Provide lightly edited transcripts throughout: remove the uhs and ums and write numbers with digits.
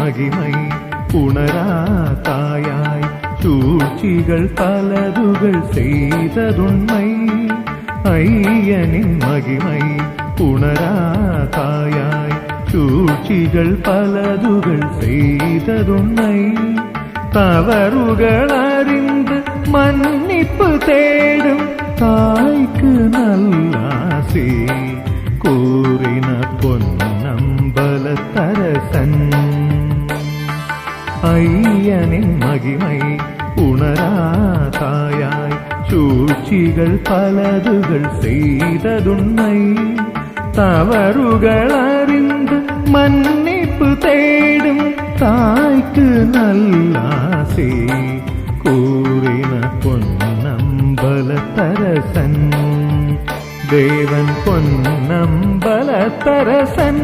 மகிமை உணரா தாயாய் சூழ்ச்சிகள் பலதுகள் செய்ததுண்மை. ஐயனின் மகிமை உணரா தாயாய் சூழ்ச்சிகள் பலதுகள் செய்ததுண்மை. தவறுகள் அறிந்து மன்னிப்பு தேடும் தாய்க்கு நல்லாசி கூறின பொன்னம்பலத்தரசன். ஐயனின் மகிமை உணரா தாயாய் சூழ்ச்சிகள் பலதுகள் செய்ததுண்மை. தவறுகள் அறிந்து மன்னிப்பு தேடும் தாய்க்கு நல்லாசி கூறின பொன்னம்பலத்தரசன். தேவன் பொன்னம்பலத்தரசன்.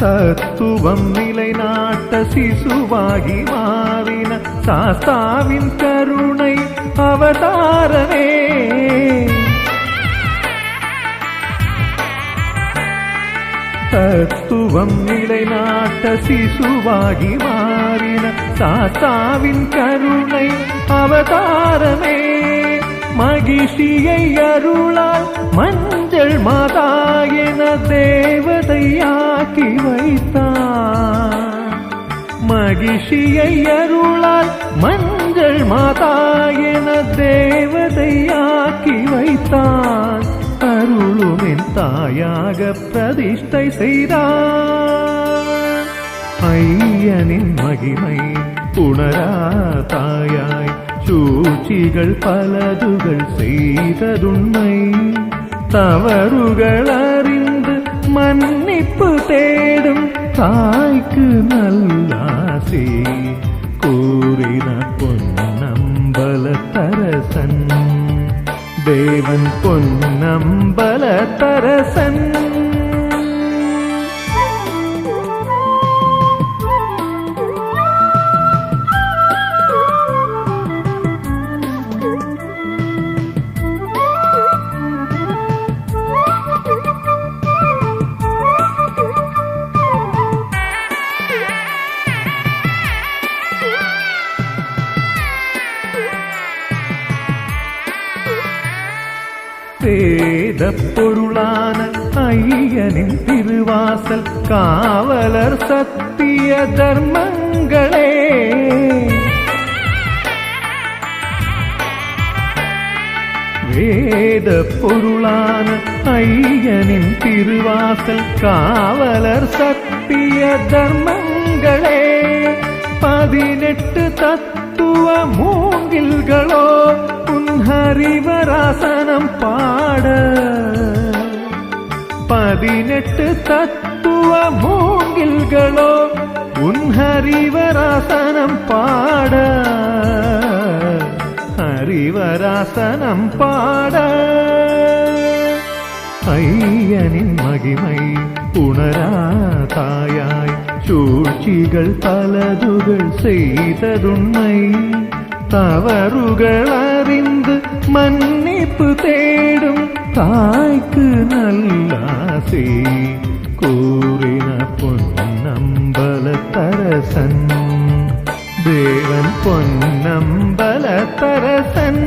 தத்துவம் நிலைநாட்ட சிசுவாகி மாறின சாஸ்தாவின் கருணை அவதாரமே. தத்துவம் நிலைநாட்ட சிசுவாகி மாறின சாஸ்தாவின் கருணை அவதாரமே. மகிழ்ச்சியை அருளால் மஞ்சள் மாதா என தேவதையாக்கி வைத்தான். மகிழ்ச்சியை அருளால் மஞ்சள் மாதா என தேவதையாக்கி வைத்தான். அருளுமின் தாயாக பிரதிஷ்டை செய்தான். ஐயனின் மகிமை உணரா தாயாய் சூழ்ச்சிகள் பலதுகள் செய்ததுண்மை. தவறுகள் அறிந்து மன்னிப்பு தேடும் தாய்க்கு நல்லாசி கூறின பொன்னம்பலத்தரசன். தேவன் பொன்னம்பலத்தரசன். வேத பொருளான ஐயனின் திருவாசல் காவலர் சத்திய தர்மங்களே. வேத பொருளான ஐயனின் திருவாசல் காவலர் சத்திய தர்மங்களே. 18 தத்துவ மூங்கில்களோ ஹரிவராசனம் பாட. 18 தத்துவ மூங்கில்களோ உன் ஹரிவராசனம் பாட. ஹரிவராசனம் பாட. ஐயனின் மகிமை உணரா தாயாய் சூழ்ச்சிகள் பலதுகள் செய்ததுண்மை. தவறுகள் அறிந்து மன்னிப்பு தேடும் தாய்க்கு நல்லாசி கூறின பொன்னம்பலத்தரசன். தேவன் பொன்னம்பலத்தரசன்.